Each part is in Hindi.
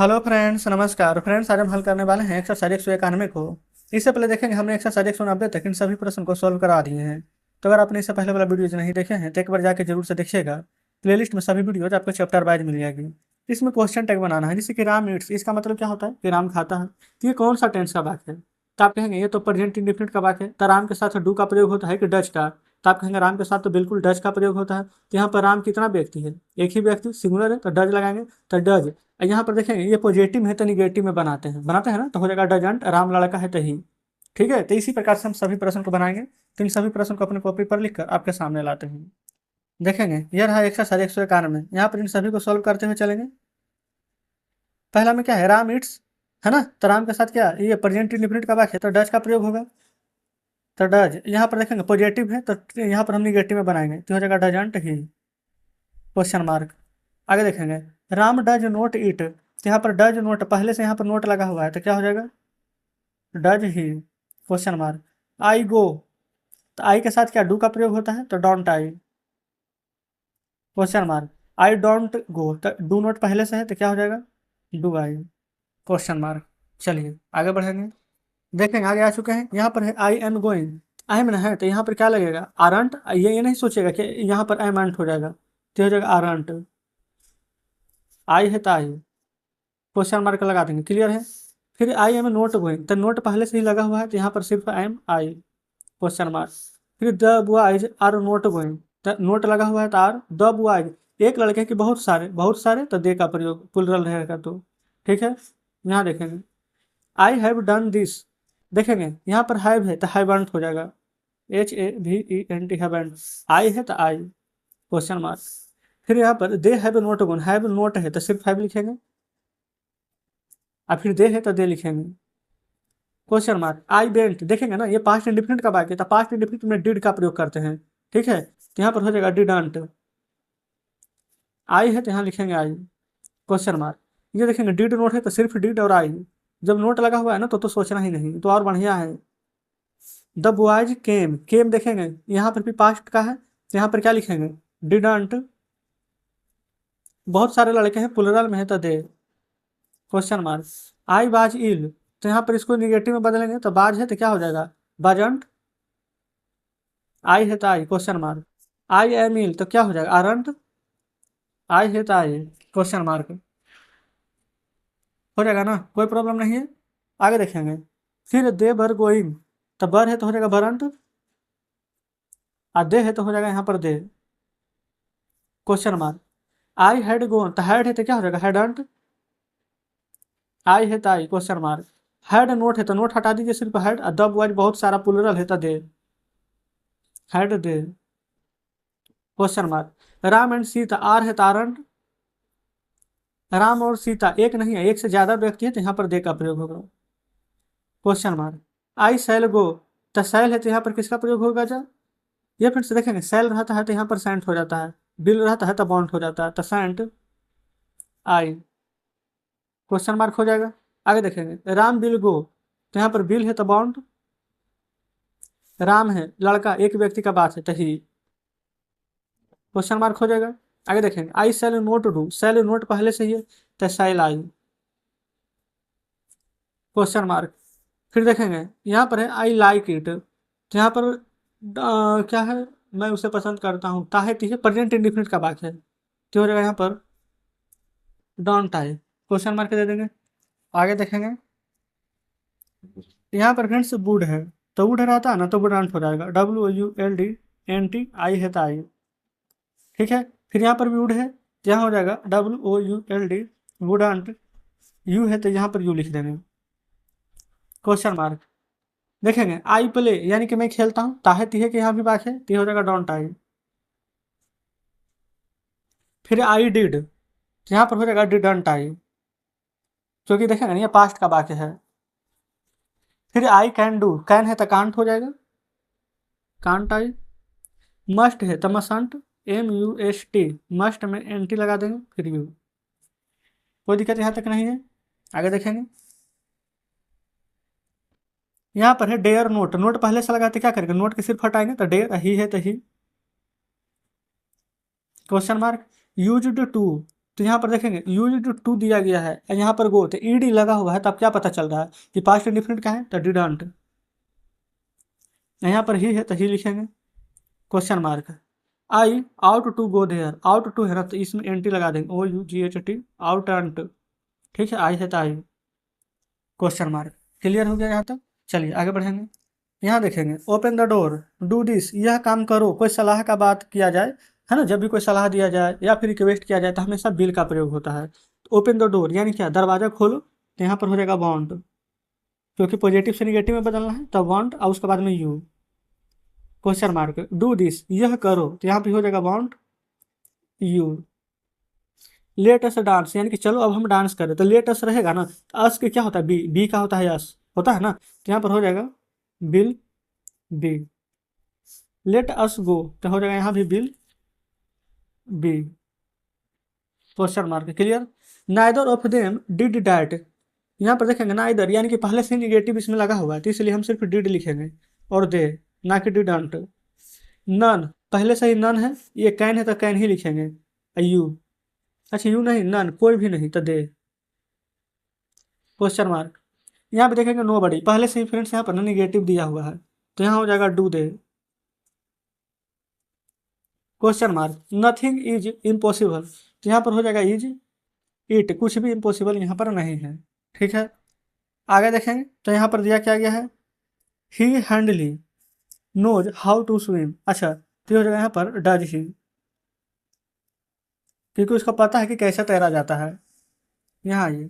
हेलो फ्रेंड्स, नमस्कार फ्रेंड्स। आज हम हल करने वाले हैं एक्सरसाइज 191 को। इससे पहले देखेंगे हमने एक्सरसाइज 190 तक इन सभी प्रश्न को सॉल्व करा दिए हैं। तो अगर आपने इससे पहले वाला वीडियोज नहीं देखे हैं तो एक बार जाके जरूर से देखिएगा। प्लेलिस्ट में सभी वीडियोज आपको चैप्टर वाइज मिल जाएगी। इसमें क्वेश्चन टैग बनाना है, जैसे कि राम ईट्स, इसका मतलब क्या होता है कि राम खाता है। तो ये कौन सा टेंस का वाक्य है? तो आप कहेंगे ये तो प्रेजेंट इंडेफिनिट का वाक्य है। तो राम के साथ डू का प्रयोग होता है कि डज का? तो आप कहेंगे राम के साथ तो बिल्कुल डज का प्रयोग होता है। तो यहाँ पर राम कितना व्यक्ति है? एक ही व्यक्ति, सिंगुलर है, तो डज लगाएंगे। तो डज यहाँ पर देखेंगे ये पॉजिटिव है तो निगेटिव में बनाते हैं ना, तो हो जाएगा डजंट, राम लड़का है तो ही। ठीक है, तो इसी प्रकार से हम सभी प्रश्न को बनाएंगे। तो इन सभी प्रश्न को अपने कॉपी पर लिखकर आपके सामने लाते हैं। देखेंगे यह रहा एक्सरसाइज 191 यहाँ पर इन सभी को सॉल्व करते हुए चलेंगे। पहला में क्या है? राम इट्स, है ना। तो राम के साथ क्या, ये प्रेजेंट इंडेफिनिट का वाक्य है तो डज का प्रयोग होगा। तो डज यहाँ पर देखेंगे पॉजिटिव है तो यहाँ पर हम निगेटिव में बनाएंगे तो हो जाएगा डजंट ही, क्वेश्चन मार्क। आगे देखेंगे राम डज नोट इट, तो यहाँ पर डज नोट पहले से यहाँ पर नोट लगा हुआ है तो क्या हो जाएगा? Does he, question mark. I go, तो आई के साथ क्या डू का प्रयोग होता है तो don't I, question mark. I don't go, तो डू नोट पहले से है तो क्या हो जाएगा? Do I, question mark. चलिए आगे बढ़ेंगे। देखेंगे आगे आ चुके हैं। यहाँ पर है आई एम गोइंग, आई में है तो यहाँ पर क्या लगेगा? आरंट। ये नहीं सोचेगा कि यहाँ पर एम एंट हो जाएगा, तो हो जाएगा आरंट। आई है तो आई, क्वेश्चन मार्क लगा देंगे, क्लियर है। फिर आई एम नोट गोइंग, तो नोट पहले से ही लगा हुआ है तो यहाँ पर सिर्फ I am I, question mark. फिर the boys are not going, तो नोट लगा हुआ है तो आर। द बॉयज एक लड़के के बहुत सारे तो दे का प्रयोग प्लुरल रहेगा तो ठीक है। यहाँ देखेंगे आई हैव डन दिस, देखेंगे यहाँ पर हैव है तो हैवंट हो जाएगा, HAVENT हैवंट। आई है तो आई, क्वेश्चन मार्क। फिर यहाँ पर दे have not gone, have not है तो सिर्फ हैव लिखेंगे, और फिर दे है तो दे लिखेंगे, क्वेश्चन मार्क। आई वेंट, देखेंगे ना ये पास्ट इंडिफिनिट का वाक्य था, पास्ट इंडिफिनिट में डिड का प्रयोग करते हैं, ठीक है। तो यहाँ पर हो जाएगा डिडंट। आई है तो यहाँ लिखेंगे आई, क्वेश्चन मार्क। ये देखेंगे डिड नोट है तो सिर्फ डिड और आई, जब नोट लगा हुआ है ना तो सोचना ही नहीं, तो और बढ़िया है। द बॉयज केम, केम देखेंगे यहाँ पर भी पास्ट का है तो यहाँ पर क्या लिखेंगे? डिडंट। बहुत सारे लड़के हैं प्लुरल में है तो दे, क्वेश्चन मार्क। आई बाज इल, तो यहाँ पर इसको निगेटिव में बदलेंगे तो बाज है तो क्या हो जाएगा? बाजंट। आई है तो I, question mark. I am ill, तो क्या हो जाएगा? आरंट। आई है तो आई, क्वेश्चन मार्क। हो जाएगा ना, कोई प्रॉब्लम नहीं है। आगे देखेंगे फिर दे बर गोइंग, तो बर है तो हो जाएगा बरंट, और दे है तो हो जाएगा यहाँ पर they, question mark. I had gone, तो हैड है तो क्या हो जाएगा? हैडंट। आई है तो I, question mark. Had note है तो नोट हटा दीजिए, सिर्फ हैड। द बॉयज बहुत सारा प्लुरल है तो they, had they, question mark. Ram and Sita, are है तो आरंट। राम और सीता एक नहीं है, एक से ज्यादा व्यक्ति है तो यहाँ पर दे का प्रयोग होगा, क्वेश्चन मार्क। आई शैल गो, तो शैल है तो यहाँ पर किसका प्रयोग होगा? जा ये फिर से देखेंगे शैल रहता है तो यहाँ पर सेंट हो जाता है, बिल रहता है तो बॉन्ड हो जाता है, तो सेंट आई, क्वेश्चन मार्क हो जाएगा। आगे देखेंगे राम बिल गो, तो यहाँ पर बिल है तो बॉन्ड, राम है लड़का एक व्यक्ति का बात है तो ही, क्वेश्चन मार्क हो जाएगा। आगे देखेंगे I shall not do, shall not पहले से ही है तो सेल आई, क्वेश्चन मार्क। फिर देखेंगे यहाँ पर है आई लाइक इट, तो यहाँ पर क्या है? मैं उसे पसंद करता हूँ, ताहे ठीक है, प्रेजेंट इंडिफिनिट का वाक्य है तो हो जाएगा यहाँ पर डोंट आई, क्वेश्चन मार्क दे देंगे। आगे देखेंगे यहाँ पर फ्रेंड्स वुड है, तो वुड रहता है ना तो वुडंट हो जाएगा, WOULDNT, आई है तो आई, ठीक है। फिर यहाँ पर भी वुड है तो यहाँ हो जाएगा WOULD, वुडंट। यू है तो यहाँ पर यू लिख देंगे, क्वेश्चन मार्क। देखेंगे आई प्ले, यानी कि मैं खेलता हूँ, ताहे तीहे के यहाँ भी बात है तो हो जाएगा डोंट आई। फिर आई डिड, यहाँ पर हो जाएगा डिडंट आई, क्योंकि देखेंगे ना ये पास्ट का वाक्य है। फिर आई कैन डू, कैन है तो कांट हो जाएगा, कांट आई। मस्ट है तो मसंट, MUST, मस्ट में NT लगा देंगे फिर यू, कोई दिक्कत यहाँ तक नहीं है। आगे देखेंगे यहाँ पर है डेयर नोट, नोट पहले से लगाते क्या करेंगे? नोट के सिर्फ हटाएंगे तो डेयर ही है तो ही, क्वेश्चन मार्क। यूज्ड टू, तो यहाँ पर देखेंगे यूज टू दिया गया है, यहाँ पर गो तो ईडी लगा हुआ है, तब क्या पता चल रहा है कि पास्ट इंडिफिनिट क्या है, तो डिडंट। यहाँ पर ही है तो ही लिखेंगे, question mark. I ought to go there, ought to है ना, तो इसमें एंटी लगा देंगे, OUGHT, आउट एंट। ठीक है, आई है तो आई, क्वेश्चन मार्क। क्लियर हो गया यहाँ तक। चलिए आगे बढ़ेंगे। यहाँ देखेंगे open the door, do this, यह काम करो, कोई सलाह का बात किया जाए, है ना, जब भी कोई सलाह दिया जाए या फिर रिक्वेस्ट किया जाए तो हमेशा बिल का प्रयोग होता है। तो ओपन द डोर यानी क्या, दरवाजा खोलो, तो यहाँ पर हो जाएगा वांट, क्योंकि पॉजिटिव से निगेटिव में बदलना है, तो वांट और उसके बाद में you, question mark. Do this, यह करो, तो यहाँ पर हो जाएगा want you. Let us dance, यानी कि चलो अब हम डांस करें, तो लेट अस रहेगा ना, तो अस के क्या होता है, बी, बी का होता है यस, होता है ना, तो यहाँ पर हो जाएगा will be. Let us go, तो हो जाएगा यहाँ भी will be, question mark. Clear. Neither of them did that, यहाँ पर देखेंगे नाइदर यानी कि पहले से निगेटिव इसमें लगा हुआ है, तो इसलिए हम सिर्फ डिड लिखेंगे और दे, ना कि डिडंट। नन, पहले से ही नन है, ये कैन है तो कैन ही लिखेंगे। यू, अच्छा यू नहीं, नन कोई भी नहीं, तो दे, क्वेश्चन मार्क। यहाँ पे देखेंगे नो बडी, पहले से ही फ्रेंड्स यहाँ पर ना निगेटिव दिया हुआ है, तो यहाँ हो जाएगा do they, question mark. Nothing is impossible, तो यहाँ पर हो जाएगा इज इट, कुछ भी इम्पॉसिबल यहाँ पर नहीं है। ठीक है, आगे देखेंगे तो यहाँ पर दिया क्या गया है, ही हैंडली नोज हाउ टू स्विम, अच्छा तो हो जाएगा यहाँ पर डज ही, क्योंकि उसको पता है कि कैसे तैरा जाता है। यहाँ ये,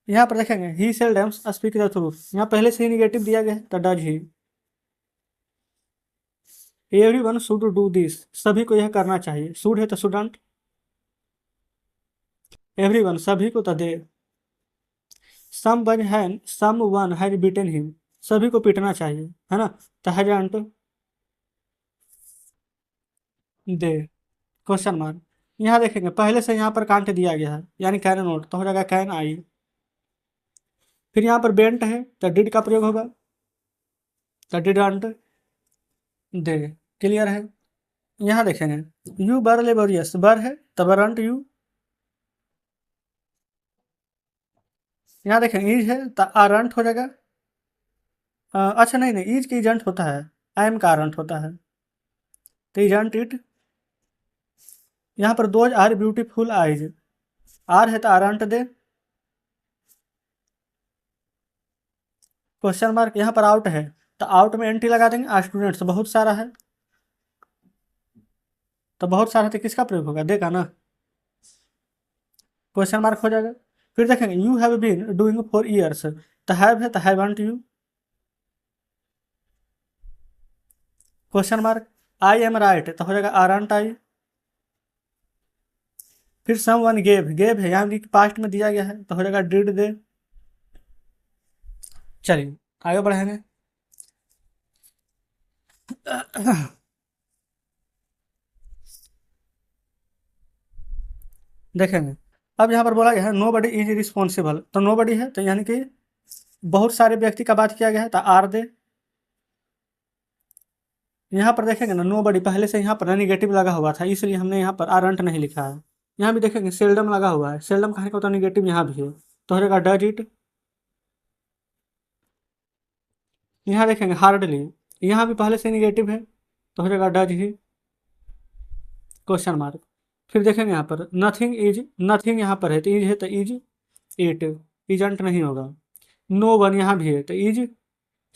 यहाँ पर देखेंगे ही सेल्डम स्पीक द ट्रूथ, यहाँ पहले से ही निगेटिव दिया गया है, तो does he. Everyone should do this, सभी को यह करना चाहिए, शुड है तो शुडंट, एवरीवन सभी को तो दे। समवन हैज बीटन हिम, सभी को पीटना चाहिए, है ना, तो हैजंट दे, क्वेश्चन मार्क। यहाँ देखेंगे पहले से यहाँ पर कांट दिया गया है, यानी कैन नोट, तो हो जाएगा कैन आई। फिर यहाँ पर बेंट है तो डिड का प्रयोग होगा, तो डिडंट दे। क्लियर है। यहाँ देखेंगे यू बर लेबोरियस, बर है तो बरंट यू। यहाँ देखेंगे ईज है तो आरंट हो जाएगा, अच्छा नहीं नहीं, ईज की इजंट होता है, आई एम का आरंट होता है, तो इजंट इट। यहाँ पर those are beautiful eyes, are है तो आरंट दे, क्वेश्चन मार्क। यहाँ पर आउट है तो आउट में एंटी लगा देंगे, स्टूडेंट्स बहुत सारा है, तो बहुत सारा तो किसका प्रयोग होगा, देगा ना, क्वेश्चन मार्क हो जाएगा। फिर देखेंगे you have been doing for years, तो हैव है तो haven't you, question mark. I am right, तो हो जाएगा आरंट आई। फिर समवन गेव, गेव है यहाँ भी पास्ट में दिया गया है, तो हो जाएगा डिड दे। चलिए आगे बढ़ेंगे। देखेंगे अब यहाँ पर बोला गया है नो बडी इज रिस्पॉन्सिबल, तो नो बडी है तो यानी कि बहुत सारे व्यक्ति का बात किया गया है, तो आर दे। यहाँ पर देखेंगे ना नो बडी पहले से यहाँ पर निगेटिव लगा हुआ था, इसलिए हमने यहाँ पर आरंट नहीं लिखा है। यहाँ भी देखेंगे सेल्डम लगा हुआ है, सेल्डम कहने का होता है निगेटिव, यहाँ भी है, तो हो जाएगा डज इट। यहाँ देखेंगे हार्डली, यहाँ भी पहले से निगेटिव है, तो हो जाएगा डज ही, क्वेश्चन मार्क। फिर देखेंगे यहाँ पर नथिंग इज, नथिंग यहाँ पर है तो इज है, तो इज इट, इजंट नहीं होगा। नो वन यहाँ भी है तो इज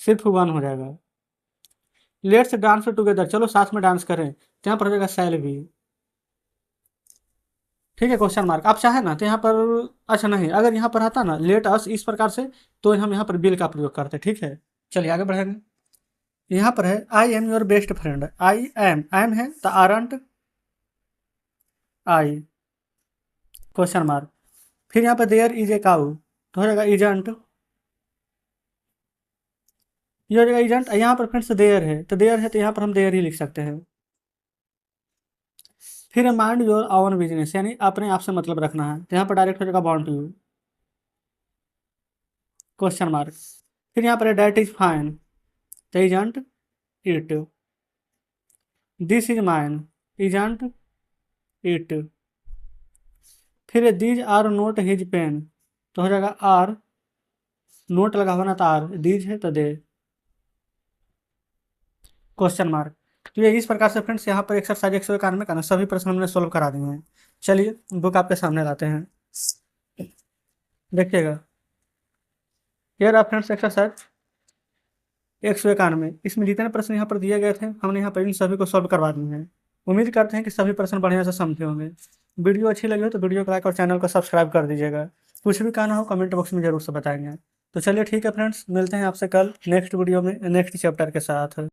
सिर्फ वन हो जाएगा। लेट्स डांस टुगेदर, चलो साथ में डांस करें, तो यहाँ पर हो जाएगा शैल भी। ठीक है, क्वेश्चन मार्क। आप चाहे ना तो यहाँ पर, अच्छा नहीं, अगर यहाँ पर आता ना लेट अस इस प्रकार से, तो हम यहाँ पर बिल का प्रयोग करते। ठीक है, चलिए आगे बढ़ेंगे। यहाँ पर है I am your best friend, I am है तो आरंट आई, क्वेश्चन मार्क। फिर यहाँ पर देयर इज ए काउ, तो हो जाएगा इजंट, ये हो जाएगा इजंट। यहाँ पर फ्रेंड्स देयर है तो देयर है, तो यहाँ पर हम देयर ही लिख सकते हैं। फिर माइंड योर ओन बिजनेस, यानी अपने आप से मतलब रखना है, तो यहाँ पर डायरेक्ट हो जाएगा बॉन्ड यू, क्वेश्चन मार्क। फिर यहाँ पर डेट इज फाइन, तो isn't it. This is mine, isn't it. फिर these are not his pen, तो हो जाएगा आर, नोट लगा हुआ ना तो आर, दीज है तो दे, क्वेश्चन मार्क। तो ये इस प्रकार से फ्रेंड्स यहाँ पर एक्सरसाइज 191 का ना सभी प्रश्न हमने सोल्व करा दिए हैं। चलिए बुक आपके सामने लाते हैं, देखिएगा। ये रहा फ्रेंड्स एक्सरसाइज 191। इसमें जितने प्रश्न यहाँ पर दिए गए थे हमने यहाँ पर इन सभी को सॉल्व करवा दिए हैं। उम्मीद करते हैं कि सभी प्रश्न बढ़िया से समझे होंगे। वीडियो अच्छी लगी हो तो वीडियो को लाइक और चैनल को सब्सक्राइब कर दीजिएगा। कुछ भी कहना हो कमेंट बॉक्स में जरूर से बताएंगे। तो चलिए ठीक है फ्रेंड्स, मिलते हैं आपसे कल नेक्स्ट वीडियो में नेक्स्ट चैप्टर के साथ।